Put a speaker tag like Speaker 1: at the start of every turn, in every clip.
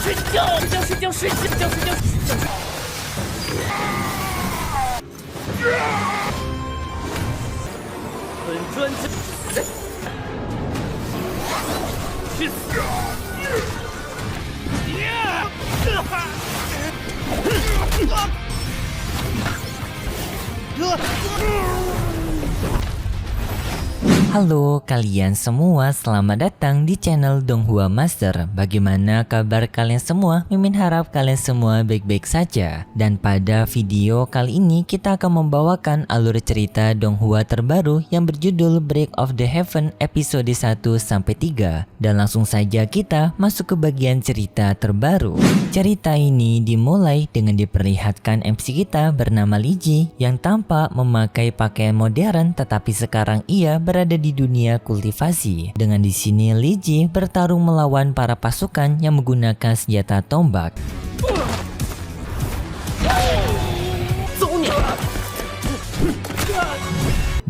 Speaker 1: 睡觉，睡觉，睡觉，睡觉，睡觉，睡觉。本专之，去死！Halo
Speaker 2: kalian semua, selamat datang di channel Donghua Master. Bagaimana kabar kalian semua? Mimin harap kalian semua baik-baik saja. Dan pada video kali ini kita akan membawakan alur cerita Donghua terbaru yang berjudul Break of the Heaven episode 1-3. Dan langsung saja kita masuk ke bagian cerita terbaru. Cerita ini dimulai dengan diperlihatkan MC kita bernama Li Ji yang tampak memakai pakaian modern, tetapi sekarang ia berada di dunia kultivasi. Dengan di sini Li Ji bertarung melawan para pasukan yang menggunakan senjata tombak.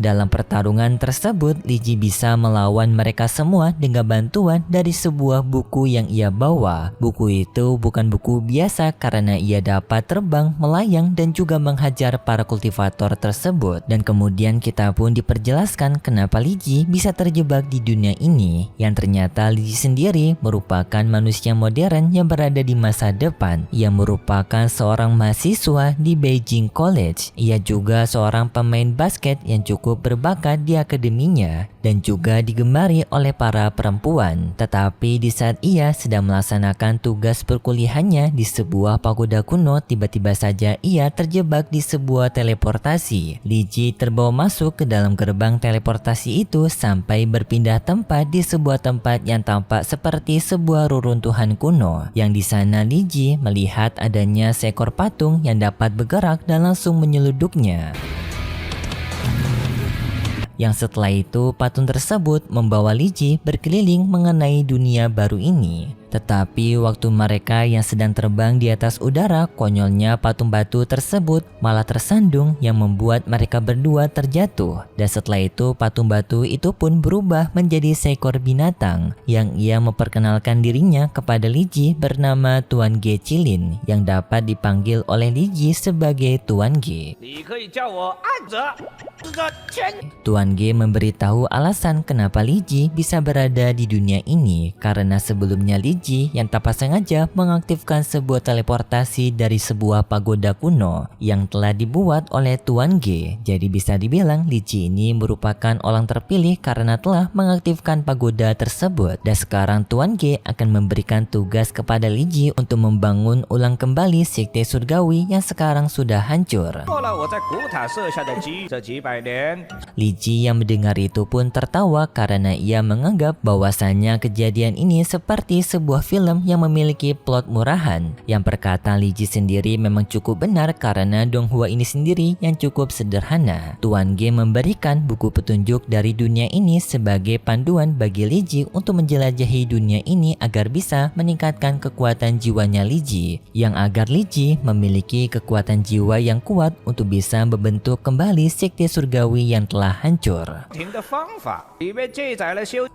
Speaker 2: Dalam pertarungan tersebut, Li Ji bisa melawan mereka semua dengan bantuan dari sebuah buku yang ia bawa. Buku itu bukan buku biasa karena ia dapat terbang, melayang, dan juga menghajar para kultivator tersebut. Dan kemudian kita pun diperjelaskan kenapa Li Ji bisa terjebak di dunia ini. Yang ternyata Li Ji sendiri merupakan manusia modern yang berada di masa depan. Ia merupakan seorang mahasiswa di Beijing College. Ia juga seorang pemain basket yang cukup berbakat di akademinya dan juga digemari oleh para perempuan. Tetapi di saat ia sedang melaksanakan tugas perkuliahannya di sebuah pagoda kuno, tiba-tiba saja ia terjebak di sebuah teleportasi. Li Ji terbawa masuk ke dalam gerbang teleportasi itu sampai berpindah tempat di sebuah tempat yang tampak seperti sebuah reruntuhan kuno. Yang di sana Li Ji melihat adanya seekor patung yang dapat bergerak dan langsung menyeludupnya. Yang setelah itu patung tersebut membawa Li Ji berkeliling mengenai dunia baru ini. Tetapi waktu mereka yang sedang terbang di atas udara, konyolnya patung batu tersebut malah tersandung yang membuat mereka berdua terjatuh. Dan setelah itu patung batu itu pun berubah menjadi seekor binatang yang ia memperkenalkan dirinya kepada Li Ji bernama Tuan Ge Qilin yang dapat dipanggil oleh Li Ji sebagai Tuan Ge. Tuan Ge memberitahu alasan kenapa Li Ji bisa berada di dunia ini karena sebelumnya Li Ji yang tanpa sengaja mengaktifkan sebuah teleportasi dari sebuah pagoda kuno yang telah dibuat oleh Tuan Ge. Jadi bisa dibilang Li Ji ini merupakan orang terpilih karena telah mengaktifkan pagoda tersebut. Dan sekarang Tuan Ge akan memberikan tugas kepada Li Ji untuk membangun ulang kembali sekte surgawi yang sekarang sudah hancur. Li Ji yang mendengar itu pun tertawa karena ia menganggap bahwasannya kejadian ini seperti sebuah film yang memiliki plot murahan. Yang perkataan Li Ji sendiri memang cukup benar karena Donghua ini sendiri yang cukup sederhana. Tuan Ge memberikan buku petunjuk dari dunia ini sebagai panduan bagi Li Ji untuk menjelajahi dunia ini agar bisa meningkatkan kekuatan jiwanya Li Ji, yang agar Li Ji memiliki kekuatan jiwa yang kuat untuk bisa membentuk kembali sekte surgawi yang telah hancur.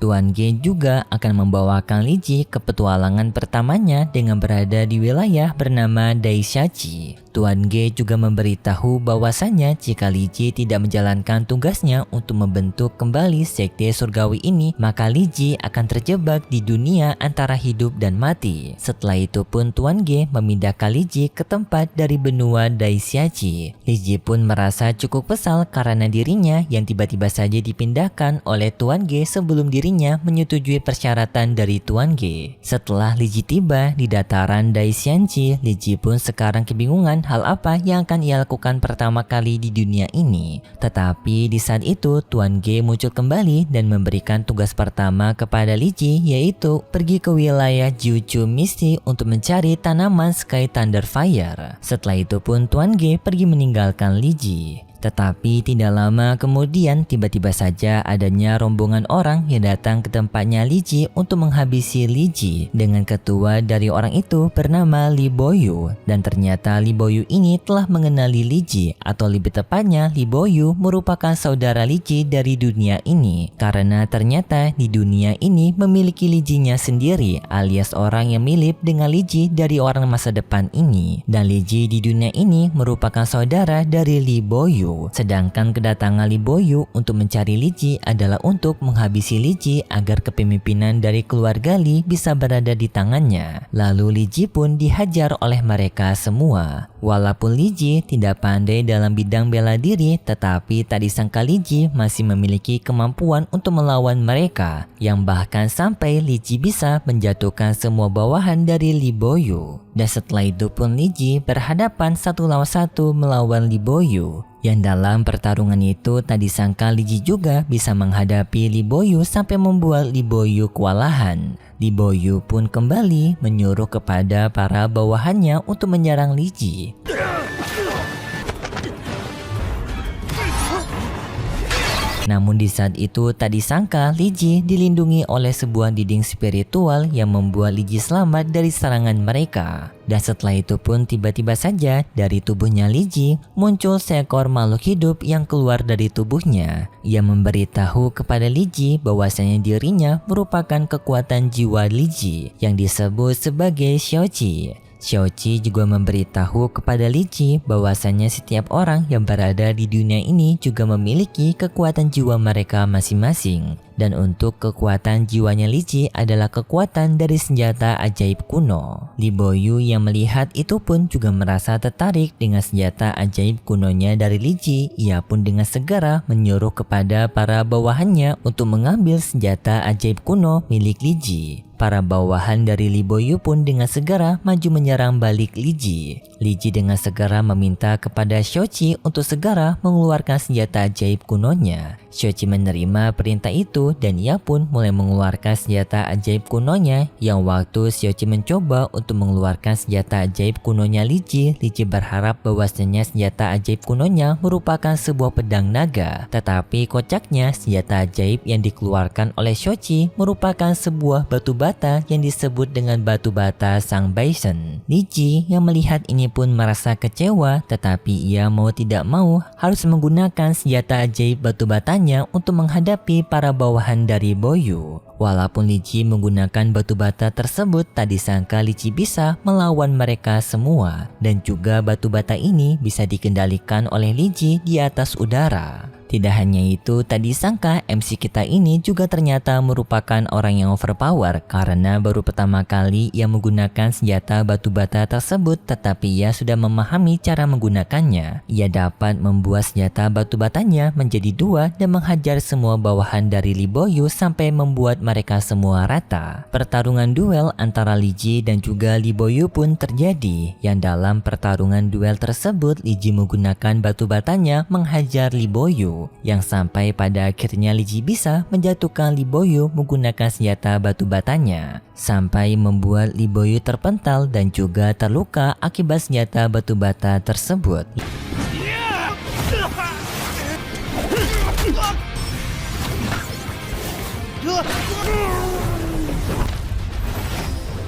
Speaker 2: Tuan Ge juga akan membawakan Li Ji ke petualangan pertamanya dengan berada di wilayah bernama Daishachi. Tuan Ge juga memberitahu bahwasannya jika Li Ji tidak menjalankan tugasnya untuk membentuk kembali sekte surgawi ini, maka Li Ji akan terjebak di dunia antara hidup dan mati. Setelah itu pun Tuan Ge memindahkan Li Ji ke tempat dari benua Daishachi. Li Ji pun merasa cukup kesal karena dirinya yang tiba-tiba saja dipindahkan oleh Tuan Ge sebelum dirinya menyetujui persyaratan dari Tuan Ge. Setelah Li Ji tiba di dataran Daishanchi, Li Ji pun sekarang kebingungan hal apa yang akan ia lakukan pertama kali di dunia ini. Tetapi di saat itu Tuan Ge muncul kembali dan memberikan tugas pertama kepada Li Ji, yaitu pergi ke wilayah Jiuchu Misty untuk mencari tanaman Sky Thunder Fire. Setelah itu pun Tuan Ge pergi meninggalkan Li Ji. Tetapi tidak lama kemudian tiba-tiba saja adanya rombongan orang yang datang ke tempatnya Li Ji untuk menghabisi Li Ji dengan ketua dari orang itu bernama Li Boyu. Dan ternyata Li Boyu ini telah mengenali Li Ji, atau lebih tepatnya Li Boyu merupakan saudara Li Ji dari dunia ini. Karena ternyata di dunia ini memiliki Li Ji-nya sendiri, alias orang yang mirip dengan Li Ji dari orang masa depan ini. Dan Li Ji di dunia ini merupakan saudara dari Li Boyu. Sedangkan kedatangan Li Boyu untuk mencari Li Ji adalah untuk menghabisi Li Ji agar kepemimpinan dari keluarga Li bisa berada di tangannya. Lalu Li Ji pun dihajar oleh mereka semua. Walaupun Li Ji tidak pandai dalam bidang bela diri, tetapi tak disangka Li Ji masih memiliki kemampuan untuk melawan mereka, yang bahkan sampai Li Ji bisa menjatuhkan semua bawahan dari Li Boyu. Dan setelah itu pun Li Ji berhadapan satu lawan satu melawan Li Boyu. Yang dalam pertarungan itu tak disangka Li Ji juga bisa menghadapi Li Boyu sampai membuat Li Boyu kewalahan. Li Boyu pun kembali menyuruh kepada para bawahannya untuk menyerang Li Ji. Namun di saat itu tak disangka Li Ji dilindungi oleh sebuah dinding spiritual yang membuat Li Ji selamat dari serangan mereka. Dan setelah itu pun tiba-tiba saja dari tubuhnya Li Ji muncul seekor makhluk hidup yang keluar dari tubuhnya. Ia memberitahu kepada Li Ji bahwasanya dirinya merupakan kekuatan jiwa Li Ji yang disebut sebagai Xiaoqi. Xiaoqi juga memberitahu kepada Li Ji bahwasanya setiap orang yang berada di dunia ini juga memiliki kekuatan jiwa mereka masing-masing. Dan untuk kekuatan jiwanya Li Ji adalah kekuatan dari senjata ajaib kuno. Li Boyu yang melihat itu pun juga merasa tertarik dengan senjata ajaib kunonya dari Li Ji. Ia pun dengan segera menyuruh kepada para bawahannya untuk mengambil senjata ajaib kuno milik Li Ji. Para bawahan dari Li Boyu pun dengan segera maju menyerang balik Li Ji. Li Ji dengan segera meminta kepada Xiaoqi untuk segera mengeluarkan senjata ajaib kunonya. Xiaoqi menerima perintah itu dan ia pun mulai mengeluarkan senjata ajaib kunonya. Yang waktu Xiaoqi mencoba untuk mengeluarkan senjata ajaib kunonya Li Ji berharap bahwasanya senjata ajaib kunonya merupakan sebuah pedang naga. Tetapi kocaknya senjata ajaib yang dikeluarkan oleh Xiaoqi merupakan sebuah batu bata yang disebut dengan batu bata Sang Baishen. Li Ji yang melihat ini pun merasa kecewa, tetapi ia mau tidak mau harus menggunakan senjata ajaib batu batanya untuk menghadapi para bawahan dari Boyu. Walaupun Li Ji menggunakan batu bata tersebut, tak disangka Li Ji bisa melawan mereka semua. Dan juga batu bata ini bisa dikendalikan oleh Li Ji di atas udara. Tidak hanya itu, tak disangka MC kita ini juga ternyata merupakan orang yang overpower karena baru pertama kali ia menggunakan senjata batu bata tersebut, tetapi ia sudah memahami cara menggunakannya. Ia dapat membuat senjata batu batanya menjadi dua dan menghajar semua bawahan dari Li Boyu sampai membuat mereka semua rata. Pertarungan duel antara Li Ji dan juga Li Boyu pun terjadi, yang dalam pertarungan duel tersebut Li Ji menggunakan batu batanya menghajar Li Boyu. Yang sampai pada akhirnya Li Ji bisa menjatuhkan Li Boyu menggunakan senjata batu batanya, sampai membuat Li Boyu terpental dan juga terluka akibat senjata batu bata tersebut.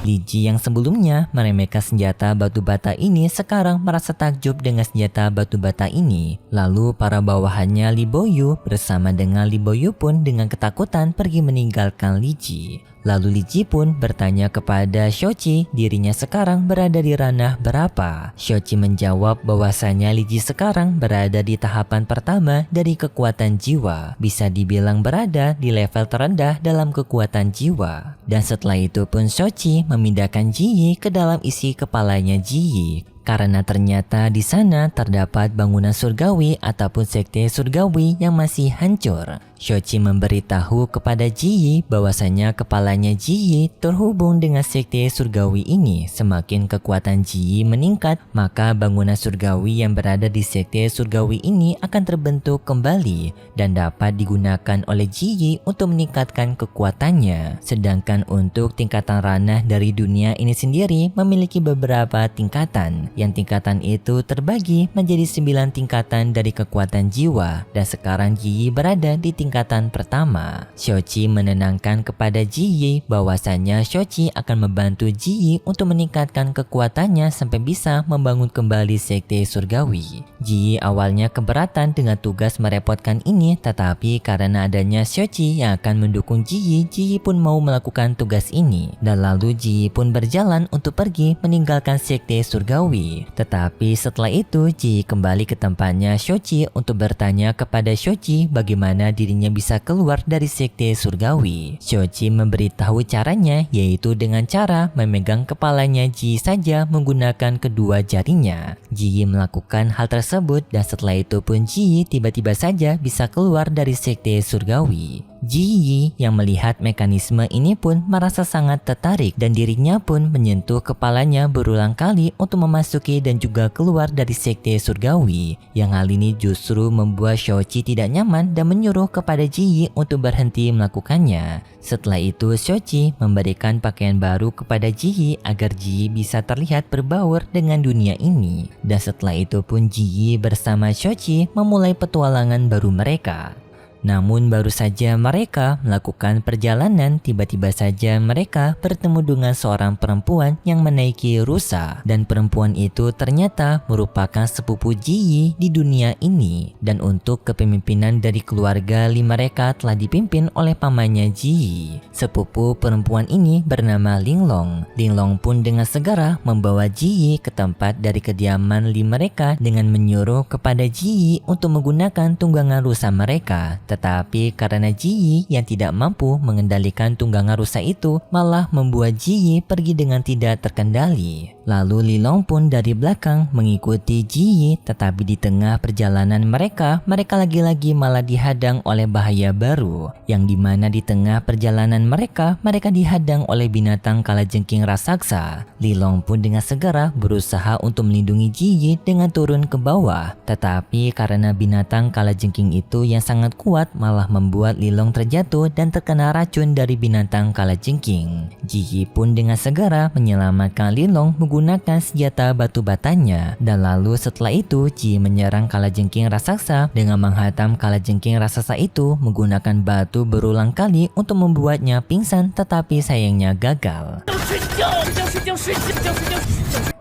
Speaker 2: Li Ji yang sebelumnya meremehkan senjata batu bata ini sekarang merasa takjub dengan senjata batu bata ini. Lalu para bawahannya Li Boyu bersama dengan Li Boyu pun dengan ketakutan pergi meninggalkan Li Ji. Lalu Li Ji pun bertanya kepada Xiaoqi dirinya sekarang berada di ranah berapa. Xiaoqi menjawab bahwasanya Li Ji sekarang berada di tahapan pertama dari kekuatan jiwa. Bisa dibilang berada di level terendah dalam kekuatan jiwa. Dan setelah itu pun Xiaoqi memindahkan Ji Yi ke dalam isi kepalanya Ji Yi. Karena ternyata di sana terdapat bangunan surgawi ataupun sekte surgawi yang masih hancur. Xiaoqi memberitahu kepada Ji Yi bahwasanya kepalanya Ji Yi terhubung dengan sekte surgawi ini. Semakin kekuatan Ji Yi meningkat, maka bangunan surgawi yang berada di sekte surgawi ini akan terbentuk kembali dan dapat digunakan oleh Ji Yi untuk meningkatkan kekuatannya. Sedangkan untuk tingkatan ranah dari dunia ini sendiri memiliki beberapa tingkatan. yang tingkatan itu terbagi menjadi 9 tingkatan dari kekuatan jiwa, dan sekarang Ji Yi berada di tingkatan pertama. Shochi menenangkan kepada Ji Yi bahwasanya Shochi akan membantu Ji Yi untuk meningkatkan kekuatannya sampai bisa membangun kembali sekte surgawi. Ji Yi awalnya keberatan dengan tugas merepotkan ini, tetapi karena adanya Shochi yang akan mendukung Ji Yi pun mau melakukan tugas ini, dan lalu Ji Yi pun berjalan untuk pergi meninggalkan sekte surgawi. Tetapi setelah itu Ji Yi kembali ke tempatnya Shochi untuk bertanya kepada Shochi bagaimana dirinya bisa keluar dari sekte surgawi. Shochi memberitahu caranya, yaitu dengan cara memegang kepalanya Ji Yi saja menggunakan kedua jarinya. Ji Yi melakukan hal tersebut, dan setelah itu pun Ji Yi tiba-tiba saja bisa keluar dari sekte surgawi. Ji Yi yang melihat mekanisme ini pun merasa sangat tertarik, dan dirinya pun menyentuh kepalanya berulang kali untuk memasuki dan juga keluar dari sekte surgawi. Yang hal ini justru membuat Shochi tidak nyaman dan menyuruh kepada Ji Yi untuk berhenti melakukannya. Setelah itu Shochi memberikan pakaian baru kepada Ji Yi agar Ji Yi bisa terlihat berbaur dengan dunia ini. Dan setelah itu pun Ji Yi bersama Shochi memulai petualangan baru mereka. Namun baru saja mereka melakukan perjalanan, tiba-tiba saja mereka bertemu dengan seorang perempuan yang menaiki rusa, dan perempuan itu ternyata merupakan sepupu Ji Yi di dunia ini, dan untuk kepemimpinan dari keluarga Li mereka telah dipimpin oleh pamannya Ji Yi. Sepupu perempuan ini bernama Linglong. Linglong pun dengan segera membawa Ji Yi ke tempat dari kediaman Li mereka dengan menyuruh kepada Ji Yi untuk menggunakan tunggangan rusa mereka. Tetapi karena Ji Yi yang tidak mampu mengendalikan tunggangan rusa itu malah membuat Ji Yi pergi dengan tidak terkendali. Lalu Lilong pun dari belakang mengikuti Ji Yi, tetapi di tengah perjalanan mereka lagi-lagi malah dihadang oleh bahaya baru, yang dimana di tengah perjalanan mereka dihadang oleh binatang kalajengking raksasa. Lilong pun dengan segera berusaha untuk melindungi Ji Yi dengan turun ke bawah, tetapi karena binatang kalajengking itu yang sangat kuat malah membuat Lilong terjatuh dan terkena racun dari binatang kalajengking. Ji Yi pun dengan segera menyelamatkan Lilong menggunakan senjata batu batanya, dan lalu setelah itu Ji Yi menyerang kalajengking raksasa dengan menghantam kalajengking raksasa itu menggunakan batu berulang kali untuk membuatnya pingsan, tetapi sayangnya gagal.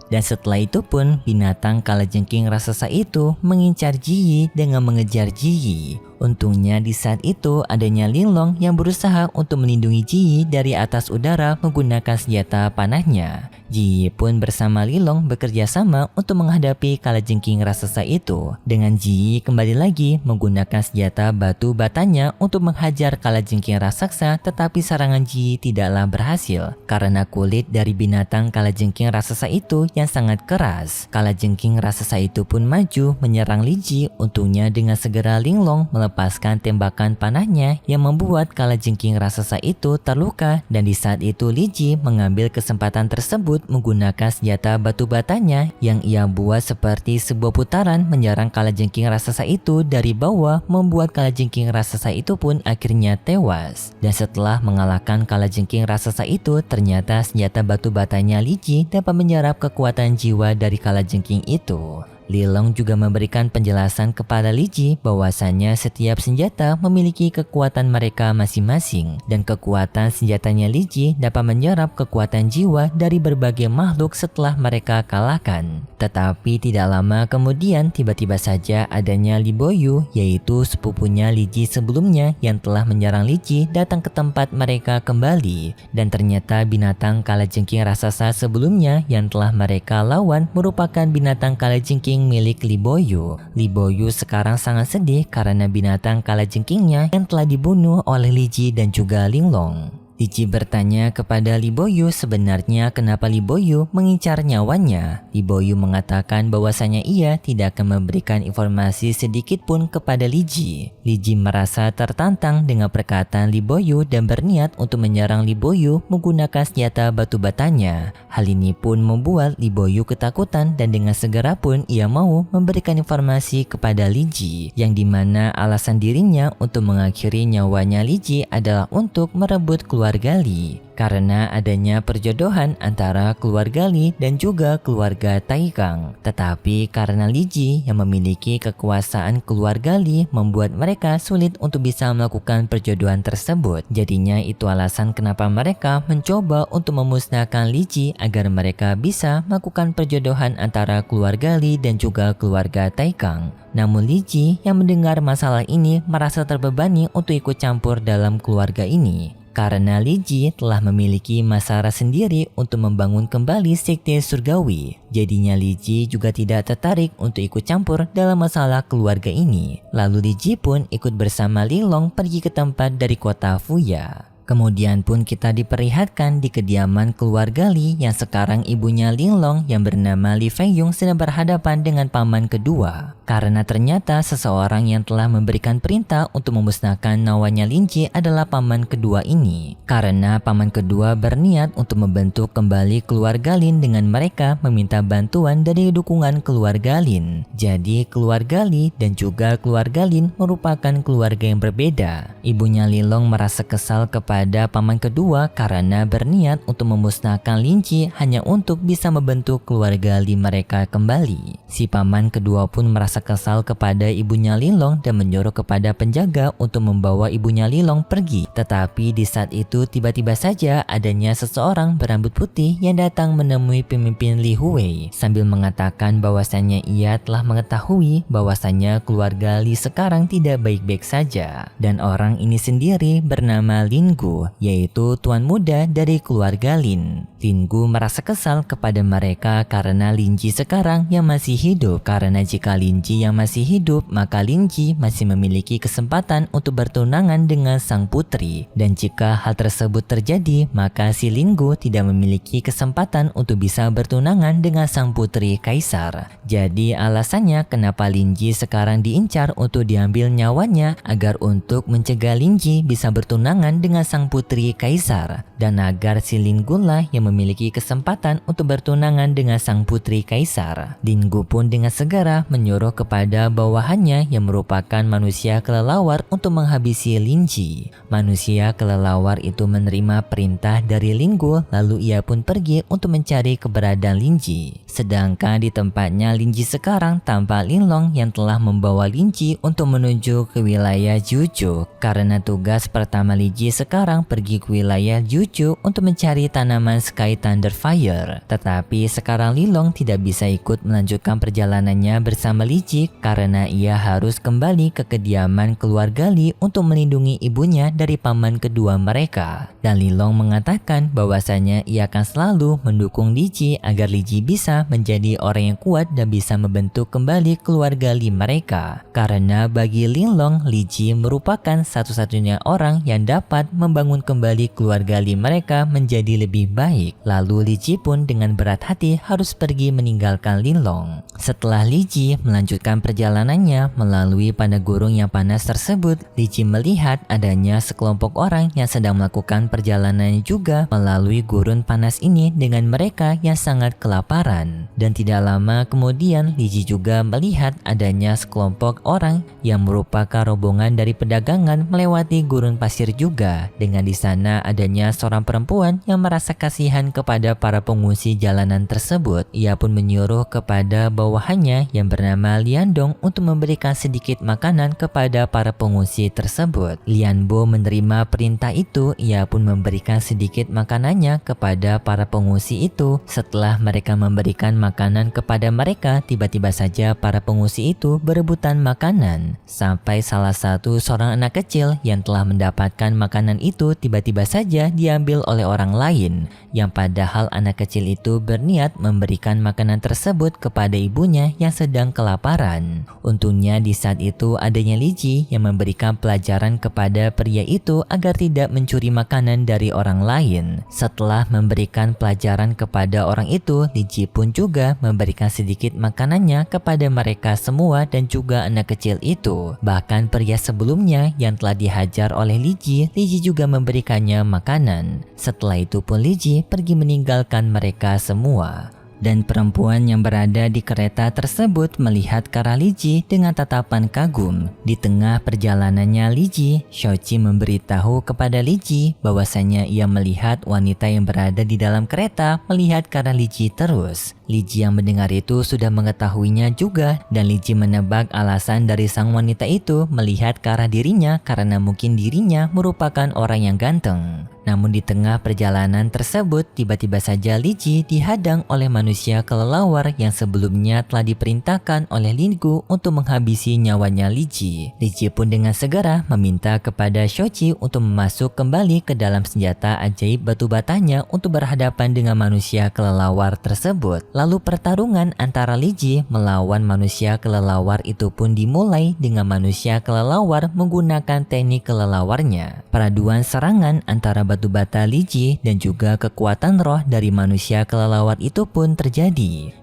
Speaker 2: Dan setelah itu pun binatang kalajengking raksasa itu mengincar Ji Yi dengan mengejar Ji Yi. Untungnya di saat itu adanya Linglong yang berusaha untuk melindungi Ji Yi dari atas udara menggunakan senjata panahnya. Ji Yi pun bersama Lilong bekerja sama untuk menghadapi kalajengking raksasa itu. Dengan Ji Yi kembali lagi menggunakan senjata batu batanya untuk menghajar kalajengking raksasa, tetapi serangan Ji Yi tidaklah berhasil karena kulit dari binatang kalajengking raksasa itu yang sangat keras. Kalajengking raksasa itu pun maju menyerang Li Ji. Untungnya dengan segera Linglong melepaskan tembakan panahnya yang membuat kalajengking raksasa itu terluka, dan di saat itu Li Ji mengambil kesempatan tersebut menggunakan senjata batu batanya yang ia buat seperti sebuah putaran menyerang kalajengking raksasa itu dari bawah, membuat kalajengking raksasa itu pun akhirnya tewas. Dan setelah mengalahkan kalajengking raksasa itu, ternyata senjata batu batanya Li Ji dapat menyerap kekuatan jiwa dari kalajengking itu. Lilong juga memberikan penjelasan kepada Li Ji bahwasannya setiap senjata memiliki kekuatan mereka masing-masing, dan kekuatan senjatanya Li Ji dapat menyerap kekuatan jiwa dari berbagai makhluk setelah mereka kalahkan. Tetapi tidak lama kemudian tiba-tiba saja adanya Li Boyu, yaitu sepupunya Li Ji sebelumnya yang telah menyerang Li Ji, datang ke tempat mereka kembali, dan ternyata binatang kalajengking raksasa sebelumnya yang telah mereka lawan merupakan binatang kalajengking milik Li Boyu. Li Boyu sekarang sangat sedih karena binatang kalajengkingnya yang telah dibunuh oleh Li Ji dan juga Linglong. Li Ji bertanya kepada Li Boyu sebenarnya kenapa Li Boyu mengincar nyawanya. Li Boyu mengatakan bahwasanya ia tidak akan memberikan informasi sedikit pun kepada Li Ji. Li Ji merasa tertantang dengan perkataan Li Boyu dan berniat untuk menyerang Li Boyu menggunakan senjata batu batanya. Hal ini pun membuat Li Boyu ketakutan, dan dengan segera pun ia mau memberikan informasi kepada Li Ji, yang dimana alasan dirinya untuk mengakhiri nyawanya Li Ji adalah untuk merebut keluarga keluarga Li. Karena adanya perjodohan antara keluarga Li dan juga keluarga Taikang. Tetapi karena Li Ji yang memiliki kekuasaan keluarga Li membuat mereka sulit untuk bisa melakukan perjodohan tersebut. Jadinya itu alasan kenapa mereka mencoba untuk memusnahkan Li Ji agar mereka bisa melakukan perjodohan antara keluarga Li dan juga keluarga Taikang. Namun Li Ji yang mendengar masalah ini merasa terbebani untuk ikut campur dalam keluarga ini. Karena Li Ji telah memiliki masalah sendiri untuk membangun kembali sekte surgawi. Jadinya Li Ji juga tidak tertarik untuk ikut campur dalam masalah keluarga ini. Lalu Li Ji pun ikut bersama Linglong pergi ke tempat dari kota Fuya. Kemudian pun kita diperlihatkan di kediaman keluarga Li yang sekarang ibunya Linglong yang bernama Li Fengyong sedang berhadapan dengan paman kedua. Karena ternyata seseorang yang telah memberikan perintah untuk memusnahkan nyawanya Lin Ji adalah paman kedua ini. Karena paman kedua berniat untuk membentuk kembali keluarga Lin dengan mereka meminta bantuan dari dukungan keluarga Lin. Jadi keluarga Li dan juga keluarga Lin merupakan keluarga yang berbeda. Ibunya Linglong merasa kesal kepada paman kedua karena berniat untuk memusnahkan Lin Ji hanya untuk bisa membentuk keluarga Lin mereka kembali. Si paman kedua pun merasa kesal kepada ibunya Linglong dan menyuruh kepada penjaga untuk membawa ibunya Linglong pergi. Tetapi di saat itu tiba-tiba saja adanya seseorang berambut putih yang datang menemui pemimpin Li Huwei sambil mengatakan bahwasannya ia telah mengetahui bahwasannya keluarga Li sekarang tidak baik-baik saja. Dan orang ini sendiri bernama Lin Gu, yaitu tuan muda dari keluarga Lin. Lin Gu merasa kesal kepada mereka karena Lin Ji sekarang yang masih hidup. Karena jika Lin Ji yang masih hidup, maka Lin Ji masih memiliki kesempatan untuk bertunangan dengan sang putri. Dan jika hal tersebut terjadi, maka si Lin Gu tidak memiliki kesempatan untuk bisa bertunangan dengan sang putri kaisar. Jadi alasannya kenapa Lin Ji sekarang diincar untuk diambil nyawanya agar untuk mencegah Lin Ji bisa bertunangan dengan sang putri kaisar. Dan agar si Lin Gu lah yang memiliki kesempatan untuk bertunangan dengan sang putri kaisar. Lin Gu pun dengan segera menyuruh kepada bawahannya yang merupakan manusia kelelawar untuk menghabisi Lin Ji. Manusia kelelawar itu menerima perintah dari Lin Gu, lalu ia pun pergi untuk mencari keberadaan Lin Ji. Sedangkan di tempatnya Lin Ji sekarang tampak Linglong yang telah membawa Lin Ji untuk menuju ke wilayah Juju. Karena tugas pertama Lin Ji sekarang pergi ke wilayah Juju untuk mencari tanaman Sky Thunder Fire. Tetapi sekarang Linglong tidak bisa ikut melanjutkan perjalanannya bersama Li Ji karena ia harus kembali ke kediaman keluarga Li untuk melindungi ibunya dari paman kedua mereka. Dan Linglong mengatakan bahwasanya ia akan selalu mendukung Li Ji agar Li Ji bisa menjadi orang yang kuat dan bisa membentuk kembali keluarga Li mereka. Karena bagi Linglong, Li Ji merupakan satu-satunya orang yang dapat membangun kembali keluarga Li mereka menjadi lebih baik. Lalu Li Ji pun dengan berat hati harus pergi meninggalkan Linglong. Setelah Li Ji melanjutkan perjalanannya melalui padang gurun yang panas tersebut, Li Ji melihat adanya sekelompok orang yang sedang melakukan perjalanan juga melalui gurun panas ini dengan mereka yang sangat kelaparan. Dan tidak lama kemudian Li Ji juga melihat adanya sekelompok orang yang merupakan rombongan dari pedagangan melewati gurun pasir juga. Dengan di sana adanya seorang perempuan yang merasa kasihan kepada para pengungsi jalanan tersebut. Ia pun menyuruh kepada bawahannya yang bernama Lian Dong untuk memberikan sedikit makanan kepada para pengungsi tersebut. Lian Bo menerima perintah itu, ia pun memberikan sedikit makanannya kepada para pengungsi itu. Setelah mereka memberikan makanan kepada mereka, tiba-tiba saja para pengungsi itu berebutan makanan. Sampai salah satu seorang anak kecil yang telah mendapatkan makanan itu tiba-tiba saja diambil oleh orang lain, yang padahal anak kecil itu berniat memberikan makanan tersebut kepada ibunya yang sedang kelaparan. Untungnya di saat itu adanya Li Ji yang memberikan pelajaran kepada pria itu agar tidak mencuri makanan dari orang lain. Setelah memberikan pelajaran kepada orang itu, Li Ji pun juga memberikan sedikit makanannya kepada mereka semua dan juga anak kecil itu. Bahkan pria sebelumnya yang telah dihajar oleh Li Ji juga memberikannya makanan. Setelah itu pun Li Ji pergi meninggalkan mereka semua. Dan perempuan yang berada di kereta tersebut melihat ke arah Li Ji dengan tatapan kagum. Di tengah perjalanannya Li Ji, Xiaoqi memberitahu kepada Li Ji bahwasanya ia melihat wanita yang berada di dalam kereta melihat ke arah Li Ji terus. Li Ji yang mendengar itu sudah mengetahuinya juga, dan Li Ji menebak alasan dari sang wanita itu melihat ke arah dirinya karena mungkin dirinya merupakan orang yang ganteng. Namun di tengah perjalanan tersebut, tiba-tiba saja Li Ji dihadang oleh manusia kelelawar yang sebelumnya telah diperintahkan oleh Lin Gu untuk menghabisi nyawanya Li Ji. Li Ji pun dengan segera meminta kepada Xiaoqi untuk memasuk kembali ke dalam senjata ajaib batu batanya untuk berhadapan dengan manusia kelelawar tersebut. Lalu pertarungan antara Li Ji melawan manusia kelelawar itu pun dimulai dengan manusia kelelawar menggunakan teknik kelelawarnya. Peraduan serangan antara batu bata Li Ji dan juga kekuatan roh dari manusia kelelawar itu pun terjadi.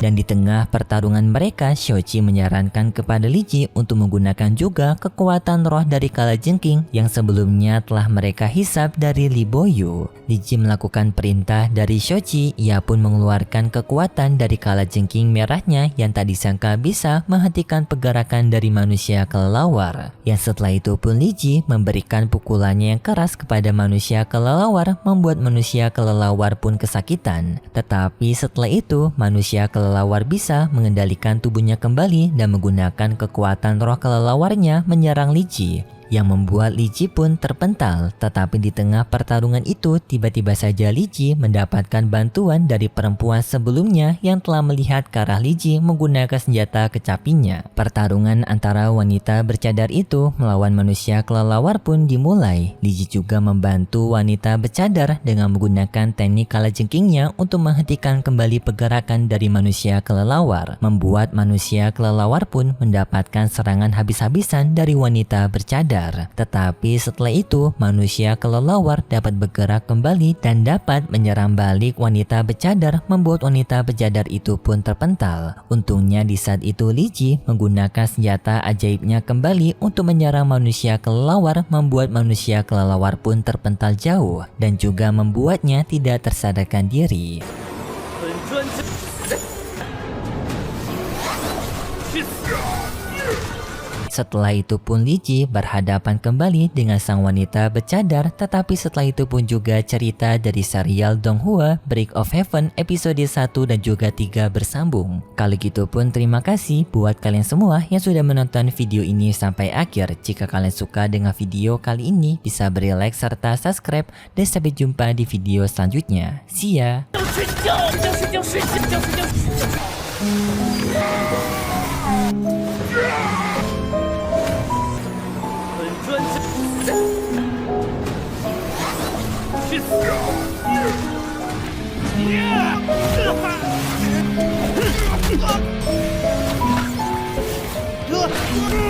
Speaker 2: Dan di tengah pertarungan mereka, Xiaoqi menyarankan kepada Li Ji untuk menggunakan juga kekuatan roh dari kalajengking yang sebelumnya telah mereka hisap dari Li Boyu. Li Ji melakukan perintah dari Xiaoqi, ia pun mengeluarkan kekuatan dari kalajengking merahnya yang tak disangka bisa menghentikan pergerakan dari manusia kelelawar. Yang setelah itu pun Li Ji memberikan pukulannya yang keras kepada manusia kelelawar, membuat manusia kelelawar pun kesakitan. Tetapi setelah itu, manusia kelelawar bisa mengendalikan tubuhnya kembali dan menggunakan kekuatan roh kelelawarnya menyerang Li Ji, yang membuat Li Ji pun terpental. Tetapi di tengah pertarungan itu, tiba-tiba saja Li Ji mendapatkan bantuan dari perempuan sebelumnya yang telah melihat ke arah Li Ji menggunakan senjata kecapinya. Pertarungan antara wanita bercadar itu melawan manusia kelelawar pun dimulai. Li Ji juga membantu wanita bercadar dengan menggunakan teknik kalajengkingnya untuk menghentikan kembali pergerakan dari manusia kelelawar, membuat manusia kelelawar pun mendapatkan serangan habis-habisan dari wanita bercadar. Tetapi setelah itu, manusia kelelawar dapat bergerak kembali dan dapat menyerang balik wanita bercadar, membuat wanita bercadar itu pun terpental. Untungnya di saat itu Li Ji menggunakan senjata ajaibnya kembali untuk menyerang manusia kelelawar, membuat manusia kelelawar pun terpental jauh dan juga membuatnya tidak tersadarkan diri. Setelah itu pun Li Ji berhadapan kembali dengan sang wanita bercadar, tetapi setelah itu pun juga cerita dari serial Donghua Break of Heaven episode 1 dan juga 3 bersambung. Kalau gitu pun terima kasih buat kalian semua yang sudah menonton video ini sampai akhir. Jika kalian suka dengan video kali ini, bisa beri like serta subscribe, dan sampai jumpa di video selanjutnya. See ya!
Speaker 1: Yeah!